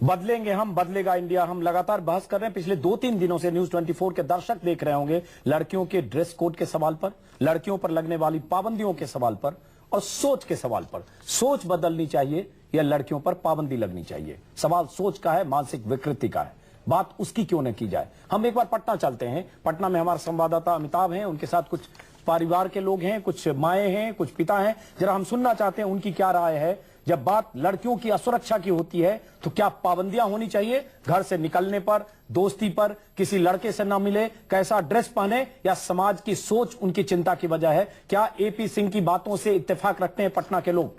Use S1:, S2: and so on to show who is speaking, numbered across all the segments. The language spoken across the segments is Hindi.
S1: बदलेंगे हम, बदलेगा इंडिया। हम लगातार बहस कर रहे हैं पिछले 2-3 दिनों से। न्यूज 24 के दर्शक देख रहे होंगे लड़कियों के ड्रेस कोड के सवाल पर, लड़कियों पर लगने वाली पाबंदियों के सवाल पर और सोच के सवाल पर। सोच बदलनी चाहिए या लड़कियों पर पाबंदी लगनी चाहिए? सवाल सोच का है, मानसिक विकृति का है। बात उसकी क्यों न की जाए। हम एक बार पटना चलते हैं। पटना में हमारे संवाददाता अमिताभ हैं, उनके साथ कुछ परिवार के लोग हैं, कुछ माएं हैं, कुछ पिता हैं। जरा हम सुनना चाहते हैं उनकी क्या राय है। जब बात लड़कियों की असुरक्षा की होती है तो क्या पाबंदियां होनी चाहिए घर से निकलने पर, दोस्ती पर, किसी लड़के से ना मिले, कैसा ड्रेस पहने, या समाज की सोच उनकी चिंता की वजह है? क्या एपी सिंह की बातों से इत्तेफाक रखते हैं पटना के लोग?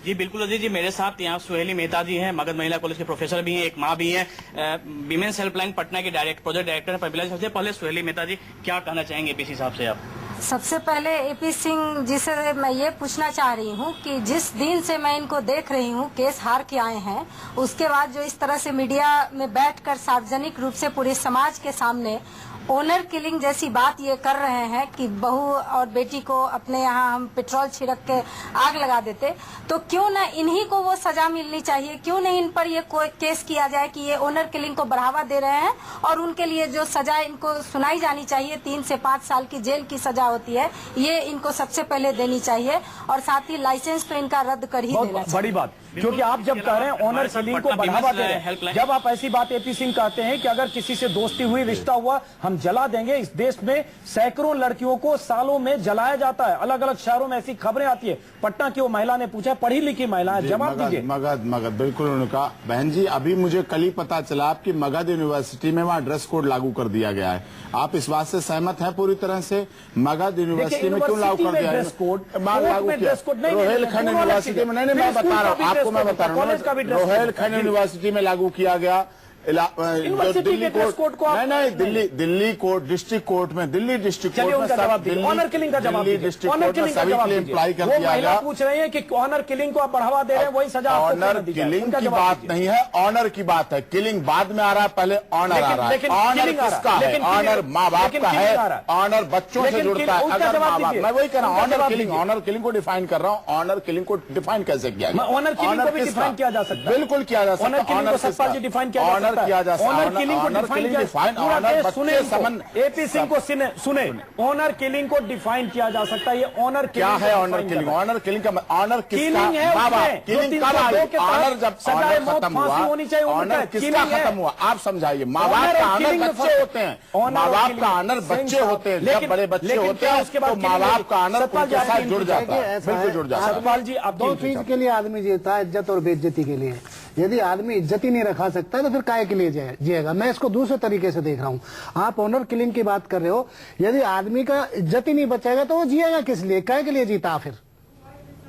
S2: जी बिल्कुल अजीत जी, मेरे साथ यहाँ सुहेली मेहता जी हैं, मगध महिला कॉलेज के प्रोफेसर भी हैं, एक माँ भी हैं, विमेंस हेल्पलाइन पटना के प्रोजेक्ट डायरेक्टर हैं पबिला। सबसे पहले सुहेली मेहता जी, क्या कहना चाहेंगे एपी साहब से आप?
S3: सबसे पहले एपी सिंह जी से मैं ये पूछना चाह रही हूँ कि जिस दिन से मैं इनको देख रही हूँ केस हार के आए हैं, उसके बाद जो इस तरह से मीडिया में बैठकर सार्वजनिक रूप से पूरे समाज के सामने ऑनर किलिंग जैसी बात ये कर रहे हैं कि बहू और बेटी को अपने यहाँ हम पेट्रोल छिड़क के आग लगा देते, तो क्यों न इन्हीं को वो सजा मिलनी चाहिए? क्यों नहीं इन पर ये कोई केस किया जाए कि ये ऑनर किलिंग को बढ़ावा दे रहे हैं और उनके लिए जो सजा इनको सुनाई जानी चाहिए, 3 से 5 साल की जेल की सजा होती है, ये इनको सबसे पहले देनी चाहिए और साथ ही लाइसेंस तो इनका रद्द कर ही देना चाहिए।
S1: बड़ी बात, क्योंकि आप जब कह रहे हैं ऑनर किलिंग को बढ़ावा दे रहे हैं, जब आप ऐसी बात एपी सिंह कहते हैं कि अगर किसी से दोस्ती हुई, रिश्ता हुआ, हम जला देंगे। इस देश में सैकड़ों लड़कियों को सालों में जलाया जाता है। अलग अलग शहरों में ऐसी खबरें आती है। पटना की वो महिला ने पूछा, पढ़ी लिखी महिला है, जवाब दीजिए।
S4: मगध बिल्कुल उनका। बहन जी, अभी मुझे कल ही पता चला कि मगध यूनिवर्सिटी में वहाँ ड्रेस कोड लागू कर दिया गया है। आप इस बात से सहमत हैं पूरी तरह से? मगध यूनिवर्सिटी में क्यों लागू कर दिया है? रोहेलखंड यूनिवर्सिटी में नहीं, मैं बता रहा हूँ आपको, मैं बता रहा हूँ रोहेलखंड यूनिवर्सिटी में लागू किया गया। दिल्ली कोर्ट को नहीं, दिल्ली कोर्ट डिस्ट्रिक्ट कोर्ट में, दिल्ली डिस्ट्रिक्ट कोर्ट में
S1: ऑनर किलिंग का जवाब दीजिए। ऑनर किलिंग का जवाब
S4: अप्लाई कर दिया गया।
S1: पूछ रहे हैं कि ऑनर किलिंग को आप बढ़ावा दे रहे हैं, वही सजा।
S4: ऑनर किलिंग की बात नहीं है, ऑनर की बात है। किलिंग बाद में आ रहा है, पहले ऑनर आ रहा है। ऑनर किसका है? ऑनर माँ बाप का है, ऑनर बच्चों से जुड़ता है। अगर माँ बाप, मैं वही कह रहा हूँ, ऑनर किलिंग को डिफाइन कर रहा हूँ। ऑनर किलिंग को डिफाइन कैसे किया गया?
S1: ऑनर किलिंग को भी डिफाइन किया जा सकता है,
S4: बिल्कुल किया जा सकता है। ऑनर
S1: सतपाल जी डिफाइन किया जा सकता है। ऑनर किलिंग को डिफाइन एपी सिंह को सुने, ऑनर किलिंग को डिफाइन किया जा सकता है। ये ऑनर
S4: क्या है? ऑनर किलिंग, ऑनर किलिंग का ऑनर किसका? किलिंग कब आई? ऑनर जब ऑनर खत्म हुआ, ऑनर किसका खत्म हुआ आप समझाइए। माँ बाप का ऑनर बच्चे होते हैं, माँ बाप का ऑनर बच्चे होते हैं। जब बड़े बच्चे होते हैं उसके बाद माँ बाप का ऑनर उनके साथ जुड़ जाता है, बिल्कुल जुड़ जाता है।
S1: सतपाल जी, अब
S5: 2 चीज के लिए आदमी जीता है, इज्जत और बेइज्जती के लिए। यदि आदमी इज्जत ही नहीं रखा सकता तो फिर काहे के लिए जिएगा? मैं इसको दूसरे तरीके से देख रहा हूँ। आप ऑनर किलिंग की बात कर रहे हो, यदि आदमी का इज्जत ही नहीं बचेगा तो वो जिएगा किस लिए? काहे के लिए जीता? फिर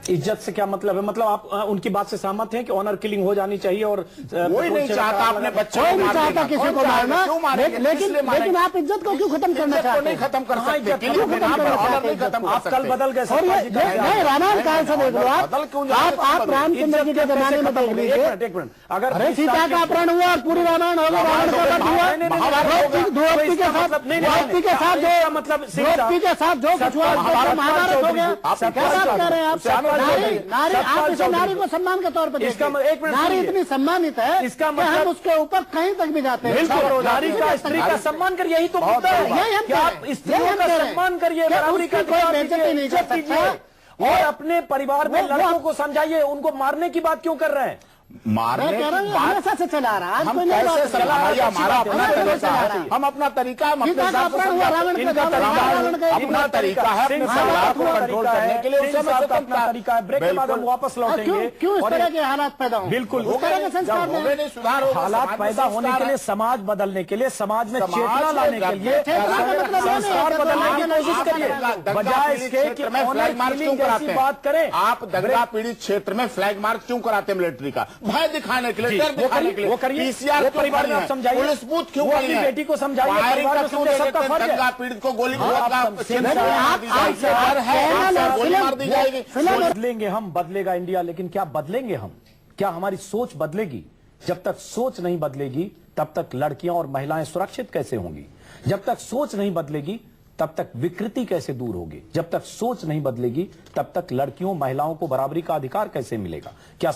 S1: इज्जत से क्या मतलब है? मतलब आप उनकी बात से सहमत हैं कि ऑनर किलिंग हो जानी चाहिए? और
S4: कोई नहीं चाहता अपने बच्चों को
S5: नहीं चाहता किसी को मारना, लेकिन आप इज्जत को क्यों खत्म करना चाहते हैं?
S4: नहीं खत्म कर सकते,
S1: आप कल बदल गए।
S5: रामायण काल से देख लो, आप रामचंद्र जी के जमाने में देख लीजिए।
S1: एक मिनट, अगर
S5: सीता का अपहरण हुआ, पूरी रामायण होगा, रावण का वध हुआ, द्रौपदी के साथ जो कुछ हुआ महाभारत हो गया। क्या बात कर रहे हैं आप? आप इसे नारी को सम्मान के तौर पर नारी इतनी सम्मानित है, इसका मतलब उसके ऊपर कहीं तक भी जाते हैं।
S1: बिल्कुल, नारी का स्त्री का सम्मान कर, यही तो मुद्दा है कि आप स्त्रियों का सम्मान करिए, बराबरी का
S5: बेइज्जती नहीं कर सकता।
S1: और अपने परिवार में लड़कों को समझाइए। उनको मारने की बात क्यों कर रहे हैं?
S4: मारने
S5: हमेशा से चला रहा है।
S4: हम कैसे चला? हमारा अपना तरीका है, हम अपना तरीका, हम अपने साथ अपना तरीका है अपने परिवार को कंट्रोल करने के लिए। उससे अपना तरीका है। ब्रेक के बाद हम वापस लौटेंगे।
S5: क्यों इस तरह के हालात पैदा हो?
S1: बिल्कुल,
S4: सुधार
S1: हालात पैदा होने के लिए, समाज बदलने के लिए, समाज में चेतना लाने के लिए, संस्कार बदलने की कोशिश करिए, बजाय इसके कि
S4: फ्लैग मार्च क्यों कराते
S1: बात करें।
S4: आप दंगा पीड़ित क्षेत्र में फ्लैग मार्च क्यों कराते हैं? मिलिट्री का भय दिखाने के लिए, डर दिखाने के लिए।
S1: वो करिए,
S4: पीसीआर
S1: परिवार में आप समझाइए,
S4: पुलिस बूथ क्यों
S1: अपनी बेटी को समझाइए,
S4: दंगा पीड़ित को गोली मार दी जाएगी।
S1: बदलेंगे हम, बदलेगा इंडिया, लेकिन क्या बदलेंगे हम? क्या हमारी सोच बदलेगी? जब तक सोच नहीं बदलेगी तब तक लड़कियां और महिलाएं सुरक्षित कैसे होंगी? जब तक सोच नहीं बदलेगी तब तक विकृति कैसे दूर होगी? जब तक सोच नहीं बदलेगी तब तक लड़कियों महिलाओं को बराबरी का अधिकार कैसे मिलेगा? क्या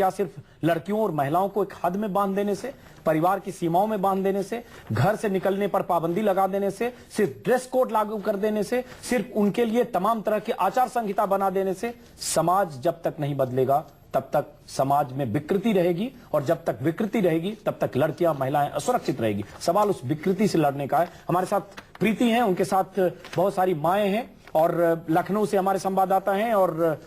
S1: सिर्फ लड़कियों और महिलाओं को एक हद में बांध देने से, परिवार की सीमाओं में बांध देने से, घर से निकलने पर पाबंदी लगा देने से, सिर्फ ड्रेस कोड लागू कर देने से, सिर्फ उनके लिए तमाम तरह की आचार संहिता बना देने से समाज जब तक नहीं बदलेगा तब तक समाज में विकृति रहेगी, और जब तक विकृति रहेगी तब तक लड़कियां महिलाएं असुरक्षित रहेगी। सवाल उस विकृति से लड़ने का है। हमारे साथ प्रीति हैं, उनके साथ बहुत सारी माएं हैं, और लखनऊ से हमारे संवाददाता हैं, और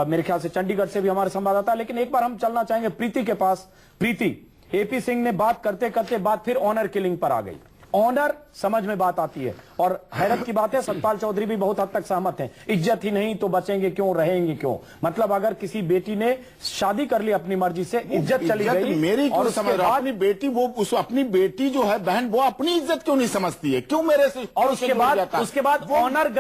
S1: मेरे ख्याल से चंडीगढ़ से भी हमारे संवाददाता। लेकिन एक बार हम चलना चाहेंगे प्रीति के पास। प्रीति, एपी सिंह ने बात करते करते बात फिर ऑनर किलिंग पर आ गई। ऑनर समझ में बात आती है, और हैरत की बात है सतपाल चौधरी भी बहुत हद तक सहमत हैं। इज्जत ही नहीं तो बचेंगे क्यों, रहेंगे क्यों? मतलब अगर किसी बेटी ने शादी कर ली अपनी मर्जी से, इज्जत चली गई,
S4: मेरी क्यों समझ रहा? अपनी बेटी, वो अपनी बेटी जो है बहन, वो अपनी इज्जत क्यों नहीं समझती है? क्यों मेरे से? और
S1: उसके बाद ऑनर,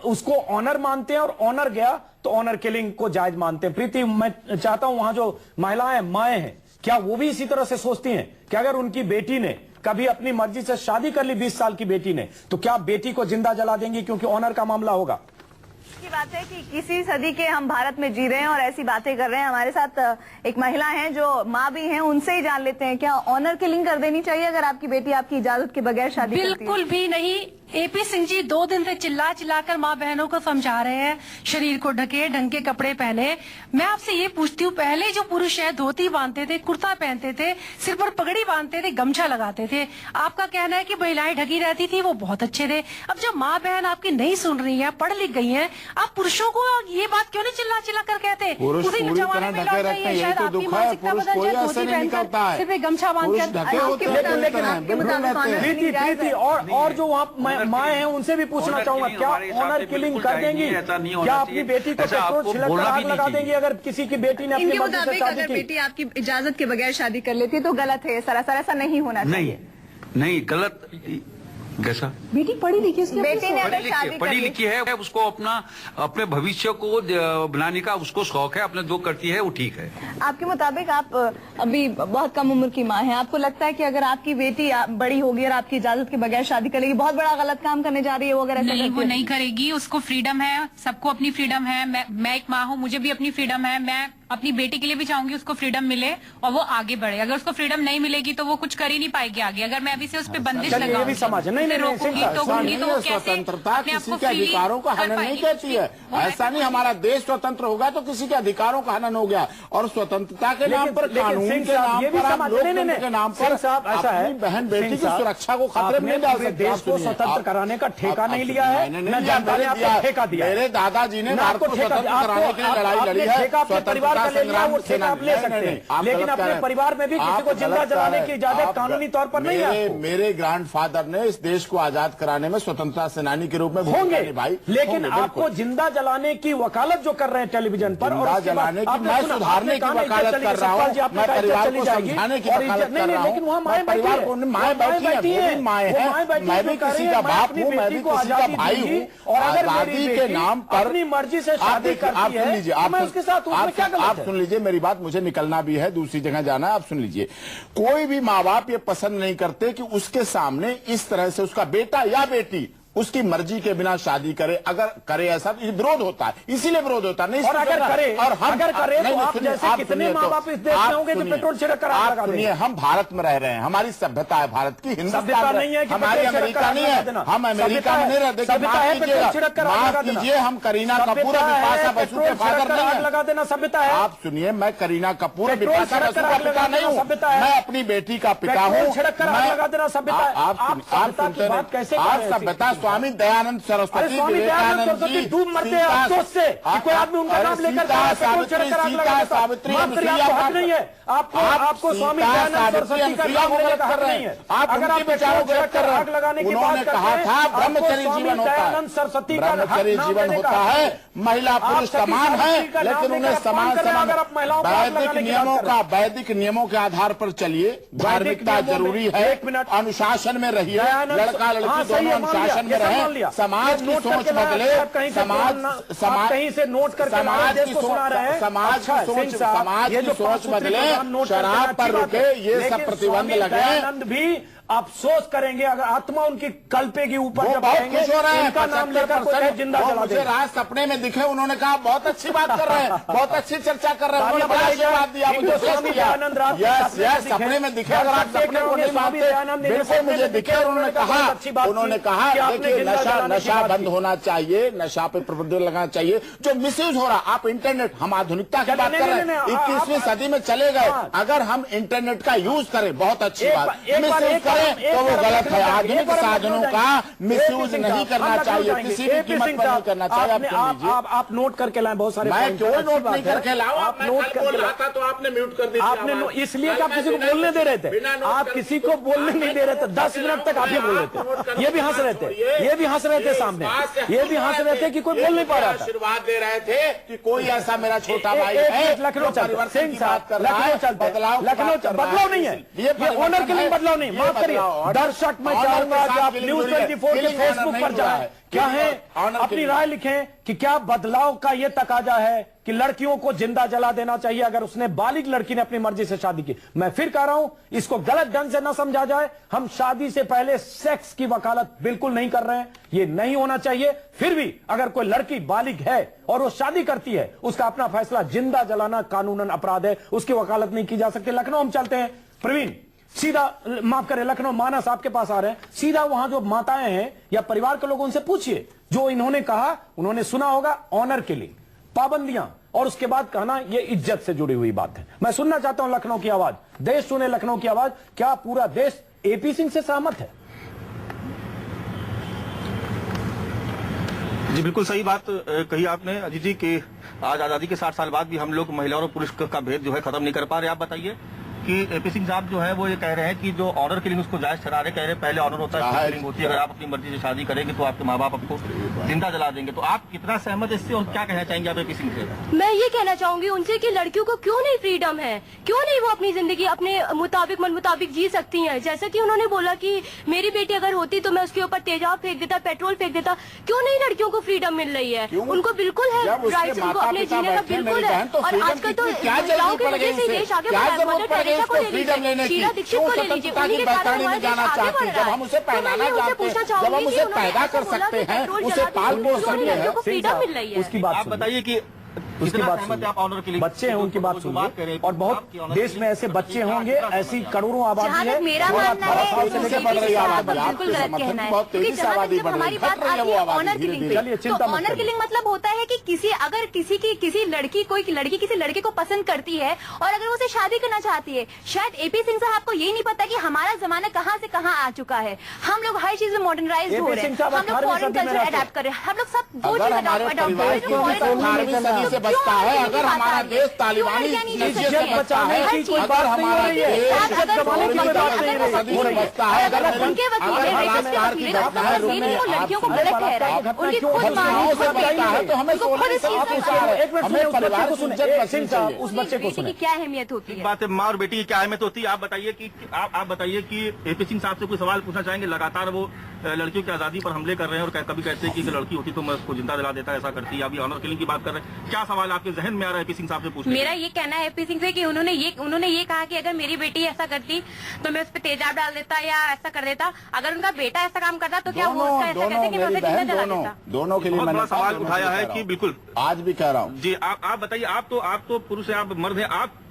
S1: उसको ऑनर मानते हैं, और ऑनर गया तो ऑनर किलिंग को जायज मानते हैं। प्रीति, मैं चाहता हूं वहां जो महिलाएं माएं हैं, क्या वो भी इसी तरह से सोचती हैं कि अगर उनकी बेटी ने कभी अपनी मर्जी से शादी कर ली 20 साल की बेटी ने, तो क्या बेटी को जिंदा जला देंगी क्योंकि ऑनर का मामला होगा?
S6: की बात है कि किसी सदी के हम भारत में जी रहे हैं और ऐसी बातें कर रहे हैं। हमारे साथ एक महिला हैं जो माँ भी हैं, उनसे ही जान लेते हैं, क्या ऑनर किलिंग कर देनी चाहिए अगर आपकी बेटी आपकी इजाजत के बगैर शादी करती है?
S7: बिल्कुल भी नहीं। एपी सिंह जी 2 दिन से चिल्ला चिल्लाकर माँ बहनों को समझा रहे हैं, शरीर को ढके, ढंग के कपड़े पहने। मैं आपसे ये पूछती हूँ, पहले जो पुरुष है धोती बांधते थे, कुर्ता पहनते थे, सिर पर पगड़ी बांधते थे, गमछा लगाते थे। आपका कहना है कि महिलाएं ढकी रहती थी, वो बहुत अच्छे थे। अब जब माँ बहन आपकी नहीं सुन रही है, पढ़ लिख गई है, आप पुरुषों को ये बात क्यों नहीं चिल्ला चिल्ला कर कहते?
S4: उसी जमाने में लौट गई है, शायद आपकी मानसिकता बदल जाए, धोती पहनकर, सिर्फ गमछा बांधकर।
S1: और जो वहाँ माए हैं उनसे भी पूछना चाहूंगा, क्या ऑनर किलिंग कर देंगी? क्या अपनी बेटी को पेट्रोल छिड़ककर आग लगा देंगी अगर किसी की बेटी ने अपनी मर्जी से शादी की?
S6: बेटी आपकी इजाजत के बगैर शादी कर लेती है तो गलत है, सरासर ऐसा नहीं होना चाहिए।
S8: नहीं गलत कैसा?
S6: बेटी पढ़ी लिखी, बेटी ने अगर शादी
S8: पढ़ी लिखी है, उसको अपने भविष्य को बनाने का उसको शौक है, अपने जो करती है वो ठीक है।
S6: आपके मुताबिक आप अभी बहुत कम उम्र की माँ हैं, आपको लगता है कि अगर आपकी बेटी बड़ी होगी और आपकी इजाजत के बगैर शादी करेगी, बहुत बड़ा गलत काम करने जा रही है वो? अगर ऐसा
S7: नहीं, वो नहीं करेगी। उसको फ्रीडम है, सबको अपनी फ्रीडम है। मैं एक माँ हूँ, मुझे भी अपनी फ्रीडम है। मैं अपनी बेटी के लिए भी चाहूंगी उसको फ्रीडम मिले और वो आगे बढ़े। अगर उसको फ्रीडम नहीं मिलेगी तो वो कुछ कर ही नहीं पाएगी आगे। अगर मैं अभी से उस पर बंदिश लगाऊंगी,
S4: स्वतंत्रता किसी के अधिकारों का हनन नहीं कहती है। ऐसा नहीं, हमारा देश स्वतंत्र होगा तो किसी के अधिकारों का हनन हो गया। और स्वतंत्रता के नाम पर, कानून के नाम पर, आप लोकतंत्र के नाम पर अपनी बहन बेटी की सुरक्षा को खतरे में डाल सकते।
S1: देश को स्वतंत्र कराने का ठेका नहीं लिया है, ठेका दिया।
S4: मेरे दादाजी ने भारत को स्वतंत्र कराने के लिए लड़ाई लड़ी है। स्वतंत्रता संग्राम
S1: से आप ले सकते हैं, लेकिन अपने परिवार में भी किसी को जिंदा जलाने की इजाजत कानूनी तौर पर नहीं है।
S4: मेरे ग्रैंडफादर ने इस देश को आजाद कराने में स्वतंत्रता सेनानी के रूप में
S1: होंगे भाई, लेकिन आपको जिंदा जलाने की वकालत जो कर रहे हैं टेलीविजन पर,
S4: और जलाने की, मैं सुधारने की वकालत कर रहा हूँ, मैं परिवार को समझाने की वकालत कर रहा हूँ।
S1: लेकिन वहाँ माएं
S4: परिवार को माएं बैठी है, माएं हैं, मैं भी किसी का बाप हूँ, मैं भी किसी का भाई हूँ। और आजादी के नाम पर
S1: अपनी मर्जी से शादी करती है, मैं उसके साथ क्या गलत है?
S4: आप सुन लीजिए मेरी बात, मुझे निकलना भी है, दूसरी जगह जाना है। आप सुन लीजिए, कोई भी माँ बाप ये पसंद नहीं करते कि उसके सामने इस तरह से उसका बेटा या बेटी उसकी मर्जी के बिना शादी करे। अगर करे ऐसा विरोध होता है, इसीलिए विरोध होता है। नहीं,
S1: और अगर करे,
S4: और हम
S1: अगर करे तो आप जैसे कितने माँ बाप इस देश में होंगे जो पेट्रोल छिड़क कर आग लगा देंगे?
S4: हम भारत में रह रहे हैं, हमारी सभ्यता है भारत की,
S1: हिंदुस्तान नहीं है,
S4: हमारी अमेरिका नहीं है, हम अमेरिका में नहीं रहते। माफ कीजिए, हम करीना कपूर और बिपाशा बसु के फादर नहीं है।
S1: लगा देना सभ्यता है।
S4: आप सुनिए, मैं करीना कपूर और बिपाशा बसु का पिता नहीं हूँ, मैं अपनी बेटी का पिता हूँ।
S1: छिड़क कर आग लगा देना सभ्यता है।
S4: आप सुनते हैं, आप सभ्यता स्वामी दयानंद सरस्वती,
S1: विवेकानंद जी डूब मरते हैं अफसोस से कि कोई आदमी उनका नाम लेकर
S4: सावित्री
S1: नहीं है। आपको स्वामी दयानंद सरस्वती का नाम लेने का हक नहीं है। अगर आप विचारों को कर आग लगाने की बात करते हैं,
S4: कहा था ब्रह्मचर्य जीवन होता है,
S1: सरस्वती का
S4: ब्रह्मचर्य जीवन होता है, महिला पुरुष समान है, लेकिन उन्हें समान वैदिक नियमों के आधार पर चलिए। धार्मिकता जरूरी है, अनुशासन में रहिए, लड़का लड़की दोनों अनुशासन में रहे। समाज की सोच बदले, समाज
S1: कहीं से नोट करके
S4: समाज की सोच बदले, शराब पर रुके, ये सब प्रतिबंध लगे।
S1: अफसोस करेंगे अगर आत्मा उनकी कल्पेगी ऊपर जब
S4: बहुत
S1: कहेंगे
S4: खुश हो रहे हैं।
S1: इनका नाम लेकर कोई जिंदा जला
S4: मुझे
S1: देगा।
S4: रात सपने में दिखे, उन्होंने कहा बहुत अच्छी बात कर रहे हैं, बहुत अच्छी चर्चा कर रहे हैं, उन्होंने बड़ा आशीर्वाद दिया मुझे।
S1: स्वामी दयानंद रात
S4: सपने में दिखे, अगर आप सपने को नहीं मानते, बिल्कुल मुझे दिखे। उन्होंने कहा देखिए नशा बंद होना चाहिए, नशा पे प्रतिबंध लगाना चाहिए। जो मिसयूज हो रहा, आप इंटरनेट, हम आधुनिकता की बात कर रहे हैं, 21वीं सदी में चले गए। अगर हम इंटरनेट का यूज करें बहुत अच्छी बात, मिसयूज करें तो वो गलत है। आधुनिक साधनों का मिसयूज नहीं करना चाहिए, किसी भी कीमत पर नहीं करना चाहिए।
S1: आप नोट करके लाए बहुत सारे।
S4: मैं क्यों नोट नहीं करके लाऊं? आप नोट करके लाता तो आपने म्यूट कर दिया।
S1: आपने इसलिए कि आप किसी को बोलने दे रहे थे, आप किसी को बोलने नहीं दे रहे थे। 10 मिनट तक आप ये बोल रहे थे, ये भी हंस रहे थे, ये भी हंस रहे थे सामने, ये भी हंस रहे थे कि कोई बोल नहीं पा रहा था।
S4: आशीर्वाद दे रहे थे कि कोई ऐसा मेरा छोटा भाई है।
S1: लखनऊ चलते सिंह साहब, लखनऊ चलते, बदलाव नहीं है, ये ऑनर किलिंग बदलाव नहीं। माफ करिए दर्शक, मैं चाहूंगा कि आप न्यूज 24 के फेसबुक पर जाएं, क्या है अपनी राय लिखें कि क्या बदलाव का ये तकाजा है कि लड़कियों को जिंदा जला देना चाहिए अगर उसने बालिग लड़की ने अपनी मर्जी से शादी की। मैं फिर कह रहा हूं, इसको गलत ढंग से न समझा जाए। हम शादी से पहले सेक्स की वकालत बिल्कुल नहीं कर रहे हैं, ये नहीं होना चाहिए। फिर भी अगर कोई लड़की बालिग है और वो शादी करती है, उसका अपना फैसला। जिंदा जलाना कानूनन अपराध है, उसकी वकालत नहीं की जा सकती। लखनऊ हम चलते हैं, प्रवीण सीधा, माफ करें, लखनऊ मानस आपके पास आ रहे हैं, सीधा वहां जो माताएं हैं या परिवार के लोग, उनसे पूछिए जो इन्होंने कहा। उन्होंने सुना होगा ऑनर के लिए पाबंदियां, और उसके बाद कहना ये इज्जत से जुड़ी हुई बात है। मैं सुनना चाहता हूं लखनऊ की आवाज, देश सुने लखनऊ की आवाज। क्या पूरा देश एपी सिंह से सहमत है?
S9: जी बिल्कुल सही बात कही आपने अजीत जी कि आज आजादी के 60 साल बाद भी हम लोग महिला और पुरुष का भेद जो है खत्म नहीं कर पा रहे। आप बताइए कि एपी सिंह साहब जो है वो ये कह रहे हैं कि जो ऑनर किलिंग उसको जायज ठहरा रहे, कह रहे हैं पहले ऑनर होता है, फिर किलिंग होती है। अगर आप अपनी मर्जी से शादी करेंगे तो आपके माँ बाप आपको जिंदा जला देंगे। तो आप कितना सहमत है इससे और क्या कहना चाहेंगे आप एपी सिंह से?
S10: मैं ये कहना चाहूंगी उनसे कि लड़कियों को क्यों नहीं फ्रीडम है, क्यों नहीं वो अपनी जिंदगी अपने मुताबिक मन मुताबिक जी सकती हैं। जैसा कि उन्होंने बोला कि मेरी बेटी अगर होती तो मैं उसके ऊपर तेजाब फेंक देता, पेट्रोल फेंक देता। क्यों नहीं लड़कियों को फ्रीडम मिल रही है? उनको बिल्कुल है राइट्स, उनको अपने जीने का बिल्कुल है। और आजकल तो महिलाओं की वजह से देश आगे बढ़ा है। मदर टेरेसा को ले लीजिए, शीला दीक्षित को ले लीजिए, उन्हीं के कारण हमारा देश आगे बढ़ रहा है।
S4: हम उसे पहनाना चाहते हैं, जब हम उसे पैदा कर सकते हैं, उसे पाल पोस सकते हैं,
S10: फ्रीडम मिल रही है।
S1: उसकी बात
S9: आप बताइए कि
S1: उसकी बात सुनिए,
S9: आप ऑनर के लिए
S1: बच्चे हैं उनकी बात सुनिए, और बहुत देश में ऐसे बच्चे होंगे, ऐसी करोड़ों आबादी है।
S10: मेरा मानना है बिल्कुल गलत कहना है, क्योंकि जहाँ तक हमारी बात आती है ऑनर किलिंग पे, तो ऑनर किलिंग मतलब होता है कि किसी लड़की कोई लड़की किसी लड़के को पसंद करती है और अगर वो उसे शादी करना चाहती है। शायद एपी सिंह साहब को यही नहीं पता कि हमारा जमाना कहाँ से कहाँ आ चुका है। हम लोग हर चीज में मॉडर्नाइज हो रहे हैं, हम लोग फॉरेन कल्चर अडैप्ट कर रहे हैं, हम लोग सब वो चीज अडॉप्ट कर रहे हैं।
S4: बचता है, अगर हमारा देश तालिबानी इज्जत बचाने की कोई बात नहीं हो रही है, इज्जत गंवाने की बात नहीं हो रही है, बचता है। अगर
S10: उनके बलात्कार की बात है, लड़कियों को गलत कह रहा है, उनकी खुद मां
S4: है, तो हमें परिवार को सुने,
S1: उस बच्चे को सुने
S10: क्या अहमियत होती है।
S9: बात है माँ और बेटी की क्या अहमियत होती है। आप बताइए कि एपी सिंह साहब से कोई सवाल पूछना चाहेंगे। लगातार वो लड़कियों की आजादी पर हमले कर रहे हैं और कभी कहते हैं कि लड़की होती तो मैं उसको जिंदा जला देता, ऐसा करती है। अभी ऑनर किलिंग की बात कर रहे हैं, क्या सवाल आपके जहन में आ रहा है एपी सिंह साहब से पूछने?
S10: मेरा ये कहना है एपी सिंह से कि उन्होंने ये कहा कि अगर मेरी बेटी ऐसा करती तो मैं उस पर तेजाब डाल देता या ऐसा कर देता। अगर उनका बेटा ऐसा काम करता तो क्या वो उसका ऐसा कहते कि मैं उसे जिंदा जला देता?
S4: दोनों के लिए मैंने
S9: सवाल उठाया है कि बिल्कुल
S4: आज भी कह रहा हूँ
S9: जी। आप बताइए, आप तो पुरुष है, आप मर्द है, आप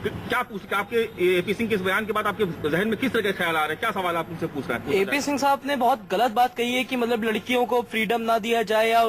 S9: क्या पूछ के आपके एपी सिंह के इस बयान के बाद आपके जहन में किस तरह के ख्याल आ रहे हैं? क्या सवाल आप उनसे पूछ रहे हैं?
S11: एपी सिंह साहब ने बहुत गलत बात कही है कि मतलब लड़कियों को फ्रीडम ना दिया जाए या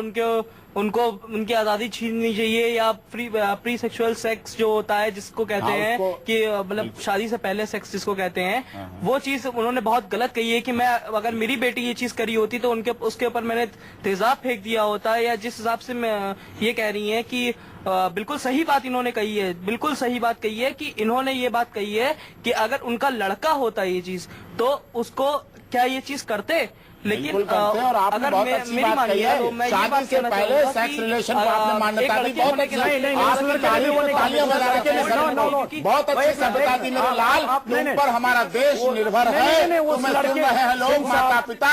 S11: उनको उनकी आजादी छीननी चाहिए या प्री सेक्सुअल सेक्स जो होता है जिसको कहते हैं कि मतलब शादी से पहले सेक्स जिसको कहते हैं, वो चीज उन्होंने बहुत गलत कही है कि मैं अगर मेरी बेटी ये चीज करी होती तो उसके ऊपर मैंने तेजाब फेंक दिया होता। या जिस हिसाब से मैं ये कह रही है कि बिल्कुल सही बात इन्होंने कही है, बिल्कुल सही बात कही है कि इन्होंने ये बात कही है कि अगर उनका लड़का होता ये चीज तो उसको क्या ये चीज करते, लेकिन
S4: और आपने बहुत अच्छी बात कही है, शादी से पहले सेक्स रिलेशन को आपने मान्यता दी, बहुत अच्छी, बहुत अच्छी सभ्यता दी मेरे लाल, तुम पर हमारा देश निर्भर है, तुम्हें सुन रहे हैं लोग, माता पिता,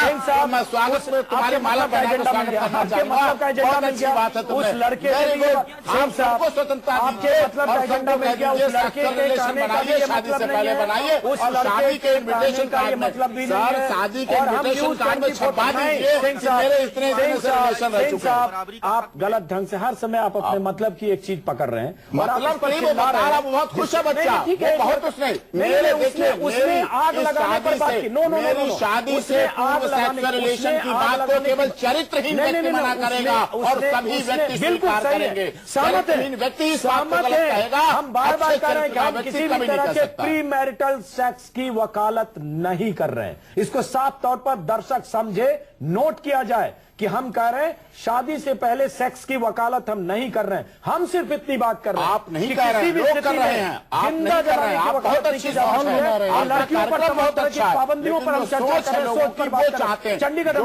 S4: मैं स्वागत में तुम्हारी माला बहना को स्वागत करना चाहूंगा, बहुत अच्छी बात है। उस लड़के आप सबको स्वतंत्रता दीजिए और सबको कह दीजिए सेक्स रिलेशन बनाइए, शादी से पहले बनाइए, और शादी के इन्विटेशन कार्ड में सर, शादी के इन्विटेशन कार्ड में छपा दीजिए मेरे इतने रिलेशन रह चुके हैं।
S1: आप गलत ढंग से हर समय आप अपने मतलब की एक चीज पकड़ रहे हैं,
S4: मतलब वो बता रहा, वो बहुत खुश है बच्चा, बहुत उसने मेरे देखिए उसने आग लगाने पर बात की, मेरी शादी से पूर्व सेक्स रिलेशन की बात को केवल चरित्रहीन व्यक्ति मना करेगा और सभी व्यक्ति स्वीकार करेंगे, चरित्रहीन व्यक्ति इस बात को गलत कहेगा।
S1: हम बार बार कह रहे हैं कि हम किसी भी तरह के प्री मैरिटल सेक्स की वकालत नहीं कर रहे हैं, इसको साफ तौर पर दर्शक समझे, नोट किया जाए कि हम कह रहे हैं शादी से पहले सेक्स की वकालत हम नहीं कर रहे हैं, हम सिर्फ इतनी बात कर रहे हैं।
S4: आप नहीं कर रहे हैं, लोग कर रहे हैं, आप नहीं कर रहे हैं, आप बहुत अच्छी सोच है,
S1: लड़कियों पर बहुत अच्छी पाबंदियों पर हम चर्चा कर रहे हैं, सोच की बात चाहते हैं। चंडीगढ़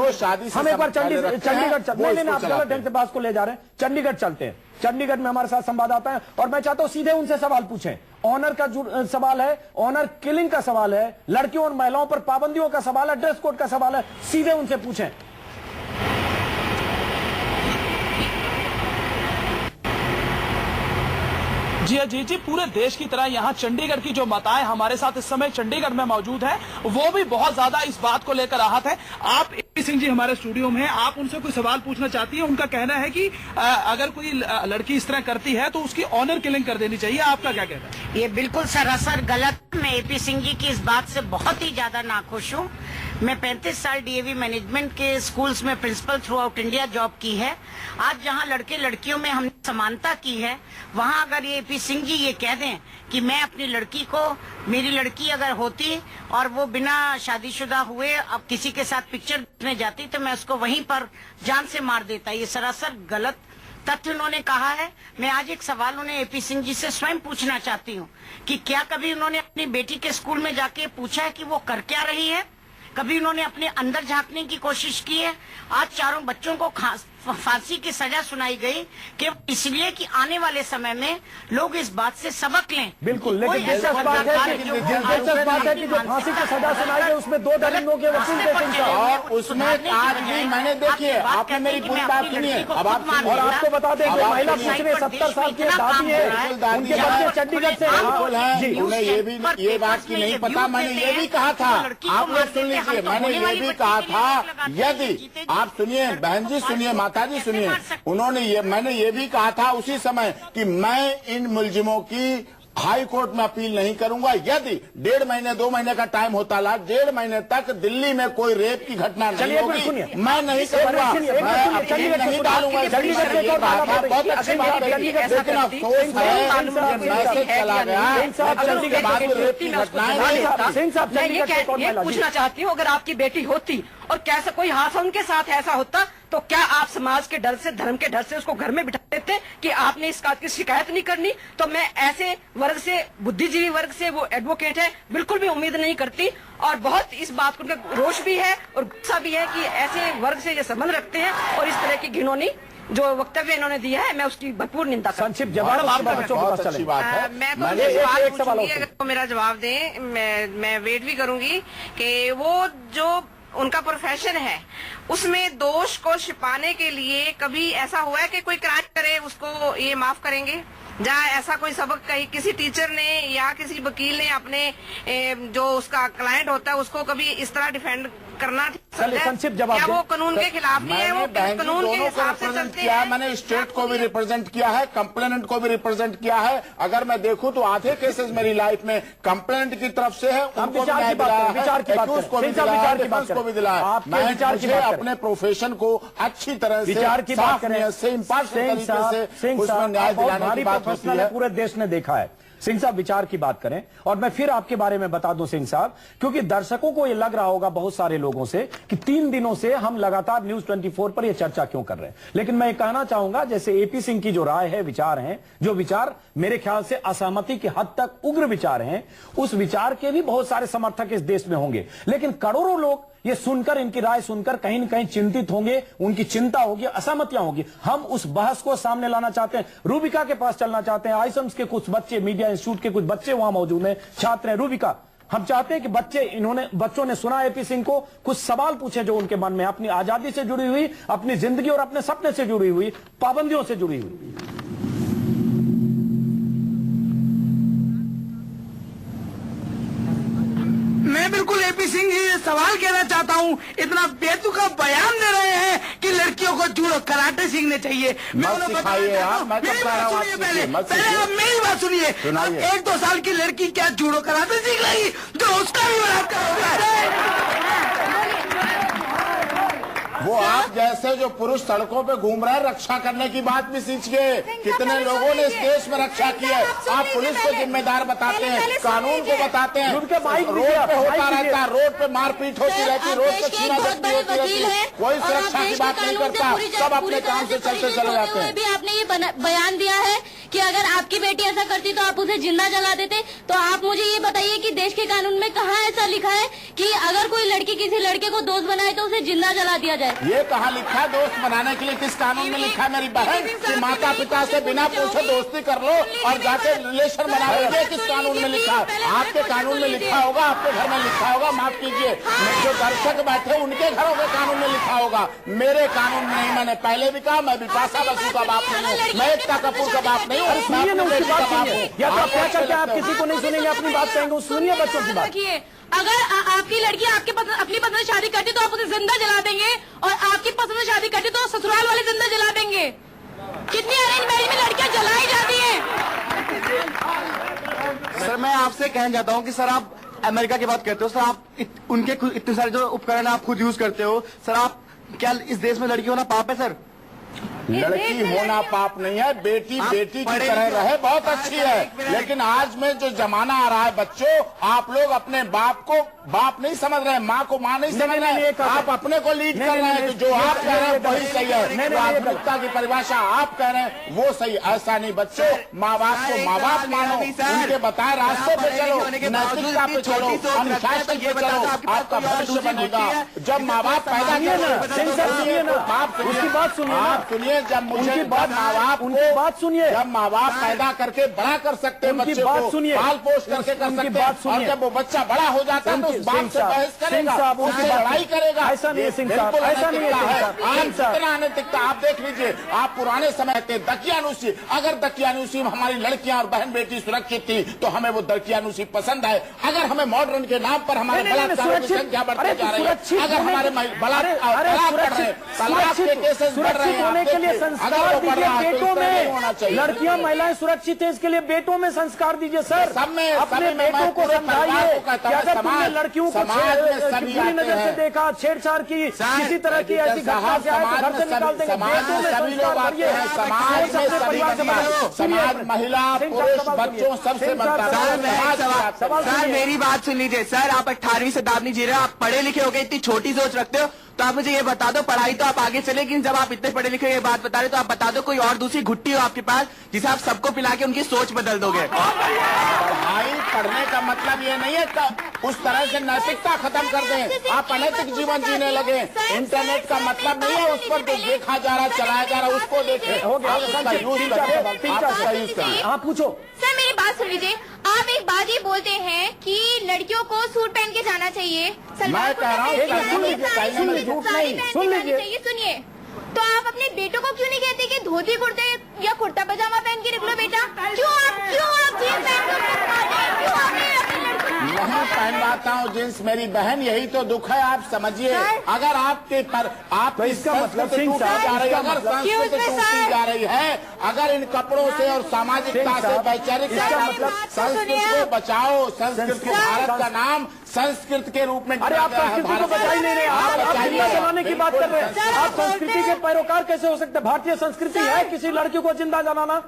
S1: हम एक बार चंडीगढ़ नहीं आप गलत ढंग से बात को ले जा रहे हैं, चंडीगढ़ चलते हैं, चंडीगढ़ में हमारे साथ संवाददाता है और मैं चाहता हूं सीधे उनसे सवाल पूछें। ऑनर का सवाल है, ऑनर किलिंग का सवाल है, लड़कियों और महिलाओं पर पाबंदियों का सवाल है, ड्रेस कोड का सवाल है, सीधे उनसे पूछें।
S12: जी अजीत जी, पूरे देश की तरह यहाँ चंडीगढ़ की जो माताएं हमारे साथ इस समय चंडीगढ़ में मौजूद हैं, वो भी बहुत ज्यादा इस बात को लेकर आहत है। आप एपी सिंह जी हमारे स्टूडियो में हैं, आप उनसे कोई सवाल पूछना चाहती हैं। उनका कहना है कि अगर कोई लड़की इस तरह करती है तो उसकी ऑनर किलिंग कर देनी चाहिए, आपका क्या कहना है?
S13: ये बिल्कुल सरासर गलत। मैं एपी सिंह जी की इस बात से बहुत ही ज्यादा नाखुश हूँ। मैं 35 साल डीएवी मैनेजमेंट के स्कूल्स में principal throughout India job की है। आज जहां लड़के लड़कियों में हमने समानता की है, वहां अगर ये एपी सिंह जी ये कह दें कि मैं अपनी लड़की को, मेरी लड़की अगर होती और वो बिना शादीशुदा हुए अब किसी के साथ पिक्चर देखने जाती तो मैं उसको वहीं पर जान से मार देता। ये सरासर गलत तथ्य उन्होंने कहा है। मैं आज एक सवाल उन्हें एपी सिंह जी से स्वयं पूछना चाहती हूँ कि क्या कभी उन्होंने अपनी बेटी के स्कूल में जाके पूछा है कि वो कर क्या रही है? कभी उन्होंने अपने अंदर झांकने की कोशिश की है? आज चारों बच्चों को फांसी की सजा सुनाई गई कि इसलिए कि आने वाले समय में लोग इस बात से सबक लें।
S1: बिल्कुल, लेकिन दिलचस्प बात है कि जो फांसी की सजा सुनाई गई उसमें 2 दलितों के वकील थे
S4: और उसमें आज भी मैंने देखिए, आपने मेरी पूरी बात सुनी है। अब आप
S1: और आपको बता दें कि महिला पूछ रही 70 साल की दादी है, उनके बच्चे चंडीगढ़ से
S4: हैं। उन्हें ये बात की नहीं पता। मैंने ये भी कहा था, आप लोग सुन लीजिए, मैंने ये भी कहा था, यदि आप सुनिए बहन जी, सुनिए माता जी सुनिए, मैंने ये भी कहा था उसी समय कि मैं इन मुलजिमों की हाई कोर्ट में अपील नहीं करूंगा। यदि 1.5 महीने 2 महीने का टाइम होता, 1.5 महीने तक दिल्ली में कोई रेप की घटना नहीं होगी, मैं नहीं करूंगा, मैं अपील नहीं डालूंगा। बहुत अच्छी बात है, लेकिन अफसोस है मैसेज चला गया, रेप की घटनाएं।
S14: ये पूछना चाहती हूँ, अगर आपकी बेटी होती और कैसा कोई हादसा उनके साथ ऐसा होता तो क्या आप समाज के डर से, धर्म के डर से उसको घर में बिठा देते कि आपने इस बात की शिकायत नहीं करनी? तो मैं ऐसे वर्ग से, बुद्धिजीवी वर्ग से, वो एडवोकेट है, बिल्कुल भी उम्मीद नहीं करती और बहुत इस बात को उनका रोष भी है और गुस्सा भी है कि ऐसे वर्ग से ये संबंध रखते हैं और इस तरह की घिनौनी जो वक्तव्य इन्होंने दिया है, मैं उसकी भरपूर निंदा करता हूं।
S1: संक्षिप्त जवाब
S14: मैं तो मेरा जवाब दें, मैं वेट भी करूंगी कि वो जो उनका प्रोफेशन है उसमें दोष को छिपाने के लिए कभी ऐसा हुआ है कि कोई क्राइम करे उसको ये माफ करेंगे? जहाँ ऐसा कोई सबक कहीं किसी टीचर ने या किसी वकील ने अपने जो उसका क्लाइंट होता है उसको कभी इस तरह डिफेंड करना
S1: संक्षिप्त जवाब,
S14: क्या वो कानून के खिलाफ नहीं है? वो कानून के हिसाब से चलते हैं।
S4: मैंने स्टेट को भी रिप्रेजेंट किया है, कंप्लेनेंट को भी रिप्रेजेंट किया है। अगर मैं देखूं तो आधे केसेस मेरी लाइफ में कंप्लेनेंट की तरफ से है, उनको भी न्याय दिलाया है, एक्यूज को भी दिलाया है, डिफेंस को भी दिलाया है। मैं अपने प्रोफेशन को अच्छी तरह से साफ न्याय से, इम्पार्शियल तरीके से उसमें न्याय दिलाने की बात होती है।
S1: पूरे देश ने देखा है। सिंह साहब विचार की बात करें और मैं फिर आपके बारे में बता दूं सिंह साहब, क्योंकि दर्शकों को यह लग रहा होगा बहुत सारे लोगों से कि 3 दिनों से हम लगातार न्यूज 24 पर यह चर्चा क्यों कर रहे हैं। लेकिन मैं कहना चाहूंगा, जैसे एपी सिंह की जो राय है, विचार हैं, जो विचार मेरे ख्याल से असहमति की हद तक उग्र विचार हैं, उस विचार के भी बहुत सारे समर्थक इस देश में होंगे। लेकिन करोड़ों लोग ये सुनकर, इनकी राय सुनकर कहीं न कहीं चिंतित होंगे, उनकी चिंता होगी, असहमतियां होगी। हम उस बहस को सामने लाना चाहते हैं, रूबिका के पास चलना चाहते हैं। आईसम्स के कुछ बच्चे, मीडिया इंस्टीट्यूट के कुछ बच्चे वहां मौजूद हैं, छात्र हैं। रूबिका, हम चाहते हैं कि बच्चों ने सुना एपी सिंह को, कुछ सवाल पूछे जो उनके मन में, अपनी आजादी से जुड़ी हुई, अपनी जिंदगी और अपने सपने से जुड़ी हुई, पाबंदियों से जुड़ी हुई।
S15: मैं बिल्कुल एपी सिंह जी से सवाल कहना चाहता हूँ, इतना बेतुका बयान दे रहे हैं कि लड़कियों को जूडो कराटे सीखने चाहिए। मैं उन्हें बताया पहले आप मेरी बात सुनिए। 1-2 साल की लड़की क्या जूडो कराटे सीख लेगी जो उसका भी बलात्कार होगा?
S4: वो आप जैसे जो पुरुष सड़कों पे घूम रहे हैं, रक्षा करने की बात भी सीख गए। कितने लोगों ने इस देश में रक्षा की है। आप पुलिस को जिम्मेदार बताते हैं, कानून को बताते हैं, रोड पे होता रहता है, रोड पे मारपीट होती रहती है, रोड पे छीना-झपटी होती रहती है, कोई सुरक्षा की बात नहीं करता, सब अपने काम से चलते चले जाते हैं।
S10: भी आपने ये बयान दिया है कि अगर आपकी बेटी ऐसा करती तो आप उसे जिंदा जला देते। तो आप मुझे ये बताइए कि देश के कानून में कहाँ ऐसा लिखा है कि अगर कोई लड़की किसी लड़के को दोस्त बनाए तो उसे जिंदा जला दिया जाए?
S4: ये कहाँ लिखा है दोस्त बनाने के लिए? किस कानून में लिखा है मेरी बहन कि माता पिता से बिना पूछे दोस्ती कर लो और जाके रिलेशन बना लो? ये किस कानून में लिखा है? आपके कानून में लिखा होगा, आपके घर में लिखा होगा, माफ कीजिए, जो दर्शक बैठे उनके घरों के कानून में लिखा होगा, मेरे कानून में नहीं। मैंने पहले भी कहा, मैं बिपाशा बसु का बाप नहीं हूँ, मैं एकता कपूर का बाप नहीं हूँ,
S1: या तो आप क्या करके आप किसी को नहीं सुनेंगे, अपनी बात कहेंगे, सुनिए बच्चों की बात।
S7: अगर आपकी लड़की अपनी पसंद से शादी करती तो आप उसे जिंदा जला देंगे, और आपकी पसंद से शादी करती तो ससुराल वाले जिंदा जला देंगे। कितनी अरेंज मैरिज में लड़कियां जलाई जाती हैं।
S16: सर मैं आपसे कहना चाहता हूँ कि सर आप अमेरिका की बात करते हो, सर आप उनके इतने सारे जो उपकरण आप खुद यूज करते हो, सर आप क्या इस देश में लड़की होना पाप है? सर
S4: लड़की होना पाप नहीं है, बेटी बेटी की तरह रहे बहुत अच्छी है। लेकिन आज में जो जमाना आ रहा है बच्चों, आप लोग अपने बाप को बाप नहीं समझ रहे हैं, माँ को माँ नहीं समझ रहे हैं, आप अपने को लीड कर रहे हैं। जो आप कह रहे हैं वही सही है, प्राथमिकता की परिभाषा आप कह रहे हैं वो सही। ऐसा नहीं बच्चों, माँ बाप को माँ बाप मानो, उनके बताए रास्ते पे चलो, नैतिकता पे चलो, अनुशासन पे चलो, आपका भविष्य बनेगा। जब माँ बाप पैदा सुनिए, जब मुझे माँ बाप उनकी बात सुनिए, जब माँ बाप पैदा करके बड़ा कर सकते हैं बच्चे को, पाल पोष करके कर सकते हैं, और जब वो बच्चा बड़ा हो जाता है तो उस बाप से बहस करेगा, उससे लड़ाई करेगा।
S1: ऐसा नहीं है सिंह साहब, ऐसा नहीं है।
S4: आज कितना अनैतिकता आप देख लीजिए। आप पुराने समय थे दकियानुसी, अगर दकियानुसी में हमारी लड़कियां और बहन बेटी सुरक्षित थी तो हमें वो दकियानुसी पसंद है। अगर हमें मॉडर्न के नाम पर हमारे बलात्कारों की संख्या बढ़ती जा रही है, अगर हमारे तलाक के केसेस बढ़ रहे हैं,
S1: के लिए संस्कार दीजिए बेटों में। लड़कियां महिलाएं सुरक्षित है, इसके लिए बेटों में संस्कार दीजिए सर। अपने बेटों को समझाइए कि अगर तुमने लड़कियों को बुरी नजर से देखा, छेड़छाड़ की, किसी तरह की ऐसी घटना से आए तो घर से निकाल देंगे। बेटों में संस्कार करिए,
S4: समाज महिला पुरुष बच्चों सबसे बनता है।
S16: सर मेरी बात सुन लीजिए सर, आप 18वीं शताब्दी जी रहे हो, आप पढ़े लिखे हो गए, इतनी छोटी सोच रखते हो, तो आप मुझे ये बता दो, पढ़ाई तो आप आगे चले, लेकिन जब आप इतने पढ़े लिखे ये बात बता रहे तो आप बता दो कोई और दूसरी घुट्टी हो आपके पास जिसे आप सबको पिला के उनकी सोच बदल दोगे।
S4: पढ़ाई पढ़ने का मतलब ये नहीं है उस तरह से नैतिकता खत्म कर दें, आप अनैतिक जीवन जीने लगे। इंटरनेट का मतलब नहीं है उस पर जो देखा जा रहा चलाया जा रहा उसको देखे, उसका यूज करिए।
S1: आप पूछो
S10: सर, मेरी बात सुन लीजिए। आप एक बात ये बोलते हैं कि लड़कियों को सूट पहन के जाना चाहिए,
S4: मैं कह रहा हूँ
S10: सुन लीजिए, सुनिए। तो आप अपने बेटों को क्यों नहीं कहते कि धोती कुर्ते या कुर्ता पजामा पहन के निकलो बेटा? क्यों आप जींस
S4: नहीं पहनवाता हूँ जींस मेरी बहन, यही तो दुख है। आप समझिए, अगर आपके पर आप इसका मतलब टूटी जा रही है, अगर संस्कृति टूटी जा रही है, अगर इन कपड़ों से और सामाजिकता से वैचारिकता मतलब संस्कृति को बचाओ। संस्कृति भारत का नाम संस्कृत के रूप में,
S1: अरे आप संस्कृति को बचा ही नहीं रहे, आप जिंदा जलाने की बात कर रहे हैं। आप संस्कृति के पैरोकार कैसे हो सकते हैं? भारतीय संस्कृति है किसी लड़की को जिंदा जलाना?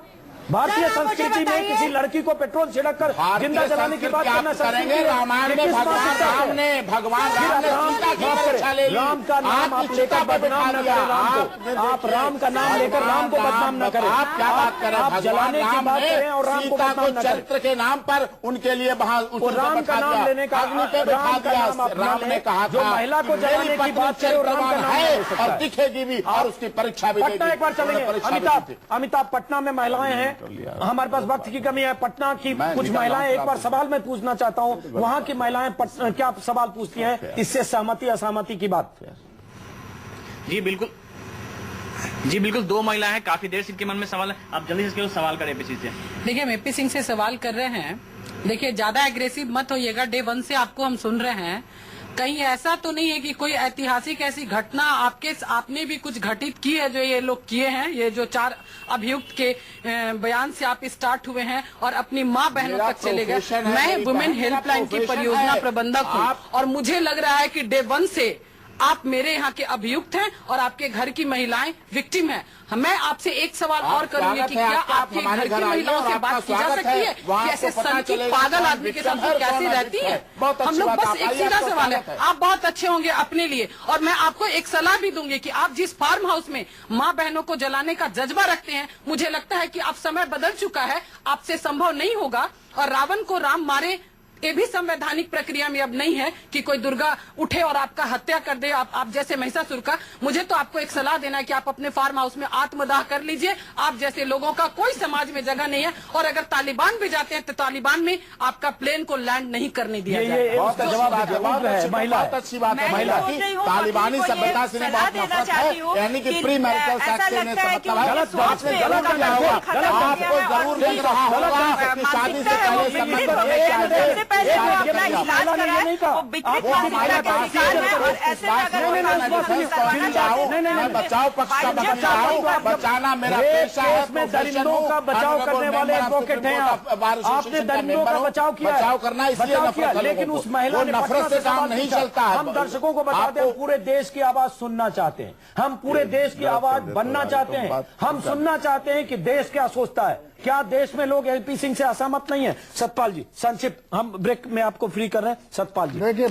S1: भारतीय संस्कृति में किसी लड़की को पेट्रोल छिड़ककर जिंदा जलाने की बात करना
S4: करेंगे। रामायण में भगवान राम ने राम का नाम आप लेकर बदनाम न करें। आप राम का नाम लेकर राम को बदनाम न करें। आप क्या बात करें? आप जलाने की बात करें और राम को बदनाम न करें। चरित्र के नाम पर उनके लिए वहाँ
S1: राम का नाम लेने का
S4: राम ने कहा
S1: जो महिला को जलाने की बात करे
S4: है और दिखेगी भी और उसकी परीक्षा भी।
S1: पटना एक बार चलेंगे। अमिताभ पटना में महिलाएं हैं, हमारे पास वक्त की कमी है। पटना की कुछ महिलाएं, एक बार सवाल मैं पूछना चाहता हूं, वहां की महिलाएं क्या सवाल पूछती हैं, इससे सहमति असहमति की बात?
S2: जी बिल्कुल, जी बिल्कुल। दो महिलाएं हैं, काफी देर से इनके मन में सवाल है, आप जल्दी से सवाल करें एपी सिंह से।
S17: देखिए, हम एपी सिंह से सवाल कर रहे हैं। देखिए, ज्यादा एग्रेसिव मत होइएगा, डे 1 से आपको हम सुन रहे हैं। कहीं ऐसा तो नहीं है कि कोई ऐतिहासिक ऐसी घटना आपने भी कुछ घटित की है जो ये लोग किए हैं? ये जो 4 अभियुक्त के बयान से आप स्टार्ट हुए हैं और अपनी माँ बहनों तक चले गए। मैं वुमेन हेल्पलाइन की परियोजना प्रबंधक हूँ और मुझे लग रहा है कि डे 1 से आप मेरे यहाँ के अभियुक्त हैं और आपके घर की महिलाएं विक्टिम हैं। मैं आपसे एक सवाल और करूंगी कि क्या आपके घर की महिलाओं से बात की जा सकती है कि ऐसे सनकी पागल आदमी के साथ कैसे रहती है? हम लोग बस एक सीधा सवाल है, आप बहुत अच्छे होंगे अपने लिए और मैं आपको एक सलाह भी दूंगी कि आप जिस फार्म हाउस में माँ बहनों को जलाने का जज्बा रखते हैं, मुझे लगता है कि अब समय बदल चुका है, आपसे संभव नहीं होगा। और रावण को राम मारे ये भी संवैधानिक प्रक्रिया में अब नहीं है कि कोई दुर्गा उठे और आपका हत्या कर दे, आप जैसे महिषासुर का। मुझे तो आपको एक सलाह देना है कि आप अपने फार्म हाउस में आत्मदाह कर लीजिए। आप जैसे लोगों का कोई समाज में जगह नहीं है और अगर तालिबान भी जाते हैं तो तालिबान में आपका प्लेन को लैंड नहीं करने दिया जाए।
S4: बहुत अच्छी बात है महिला की। तालिबानी सभ्यता से बहुत नफरत है, यानी कि प्री मैरिटल सेक्स से आपको जरूर लग रहा होगा कि शादी से पहले संबंध होने चाहिए। बचाओ पक्ष का बचाना मेरा पेशा है।
S1: दरिंदों का बचाव करने वाले एडवोकेट हैं आपने दरिंदों का बचाव किया,
S4: बचाव करना इसलिए नफरत,
S1: लेकिन उस महिला ने
S4: नफरत से काम नहीं चलता है।
S1: हम दर्शकों को बताते हैं, पूरे देश की आवाज सुनना चाहते हैं, हम पूरे देश की आवाज बनना चाहते हैं, हम सुनना चाहते हैं कि देश क्या सोचता है। क्या देश में लोग एपी सिंह से असहमत नहीं है? सतपाल जी संक्षिप्त, हम ब्रेक में आपको फ्री कर रहे हैं। सतपाल जी
S5: देखिए,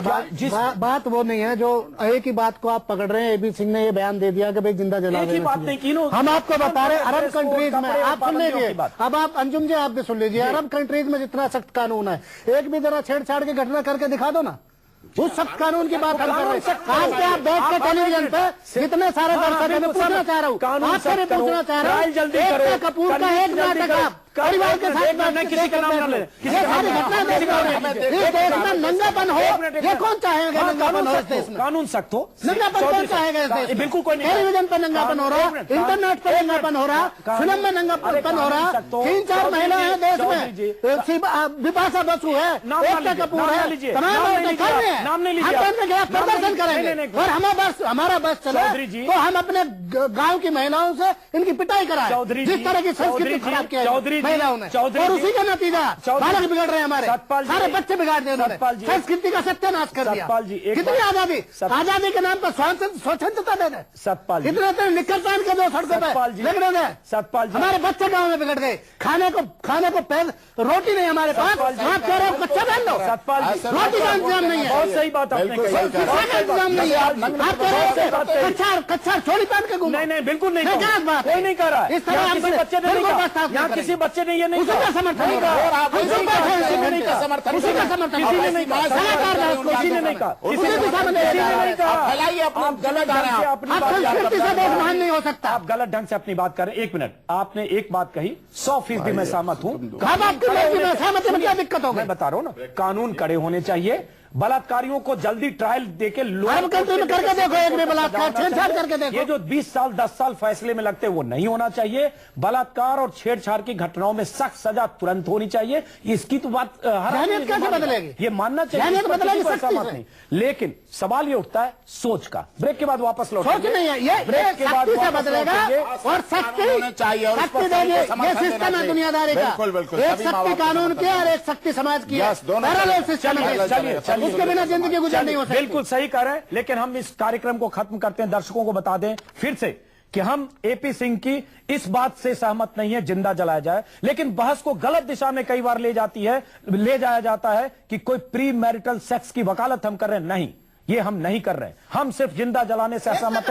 S5: बात वो नहीं है जो एक ही बात को आप पकड़ रहे हैं। एपी सिंह ने ये बयान दे दिया कि भाई जिंदा जला
S1: एक ही बात नहीं की।
S5: हम आपको बता रहे हैं अरब कंट्रीज में, आप सुन लीजिए, अब आप अंजुम जी आप भी सुन लीजिए, अरब कंट्रीज में जितना सख्त कानून है, एक भी जरा छेड़छाड़ की घटना करके दिखा दो ना, उस सख्त कानून की बात हम कर रहे हैं। आज के आप बैठ के टेलीविजन पे जितने सारे दर्शक हैं, मैं पूछना चाह रहा हूँ, आपसे भी पूछना चाह रहा हूँ, एकता कपूर का एक नाटक आप परिवार के साथ
S1: किसी का नाम न ले,
S5: ये सारी घटना इस देश में नंगापन हो, ये कौन चाहेगा? नंगापन हो इस देश में,
S1: कानून सख्त हो,
S5: नंगापन कौन चाहेगा इस देश में?
S1: बिल्कुल कोई नहीं।
S5: टेलीविजन पर नंगापन हो रहा, इंटरनेट पर नंगापन हो रहा, फिल्म में नंगापन हो रहा। 3-4 महिलाएं हैं देश में, बिपाशा बसु है, एकता कपूर है, तमाम नाम नहीं लीजिए, प्रदर्शन करेंगे और हमारा बस चला तो हम अपने गाँव की महिलाओं से इनकी पिटाई कराएं, जिस तरह की संस्कृति खराब किया महिलाओं ने, और उसी का नतीजा बालक बिगड़ रहे हैं, हमारे सारे बच्चे बिगाड़ दिए उन्होंने, संस्कृति का सत्यानाश कर दिया। कितनी आजादी, आजादी के नाम पर स्वतंत्रता दे दे सतपाल, इतने निकल पहन के दो सड़कों पर बिगड़ गए सतपाल, हमारे बच्चे गाँव में बिगड़ गए, खाने को पैर रोटी नहीं हमारे पास, आप कह रहे हो कच्चा बहन लो सतपाल, रोटी का इंतजाम नहीं है।
S1: बहुत सही बात आपने कही,
S5: इंतजाम नहीं है, आप कह रहे हो कच्चा छोड़ी पहन के घूमो।
S1: नहीं बिल्कुल नहीं, कोई नहीं कर रहा है,
S5: इस तरह
S1: किसी बच्चे ने नहीं कहा, यहाँ किसी बच्चे ने ये नहीं कहा,
S5: उसी का समर्थन नहीं कहा, नहीं हो सकता।
S1: आप गलत ढंग से अपनी बात कर रहे हैं। 1 मिनट, आपने एक बात कही 100% मैं सहमत हूँ।
S5: क्या दिक्कत हो?
S1: मैं बता रहा हूँ ना, कानून कड़े होने चाहिए, बलात्कारियों को जल्दी ट्रायल देके
S5: करके देखो, एक भी बलात्कार छेड़छाड़ करके देखो।
S1: ये जो 20 साल 10 साल फैसले में लगते हैं वो नहीं होना चाहिए। बलात्कार और छेड़छाड़ की घटनाओं में सख्त सजा तुरंत होनी चाहिए। इसकी तो बात
S5: कैसे बदलेगी?
S1: ये मानना चाहिए, नहीं, लेकिन सवाल ये उठता है सोच का। ब्रेक के बाद वापस लौट,
S5: सोच नहीं है ये, ब्रेक के बाद बदलेगा और सख्ती चाहिए, ये सिस्टम है दुनियादारी का, एक सख्ती कानून की और एक सख्ती समाज की, चलिए उसके बिना जिंदगी गुजर नहीं हो सकती।
S1: बिल्कुल सही कह रहे हैं, लेकिन हम इस कार्यक्रम को खत्म करते हैं। दर्शकों को बता दें फिर से कि हम एपी सिंह की इस बात से सहमत नहीं है जिंदा जलाया जाए, लेकिन बहस को गलत दिशा में कई बार ले जाया जाता है कि कोई प्री मैरिटल सेक्स की वकालत हम कर रहे हैं। नहीं, ये हम नहीं कर रहे हैं। हम सिर्फ जिंदा जलाने से असहमत हैं।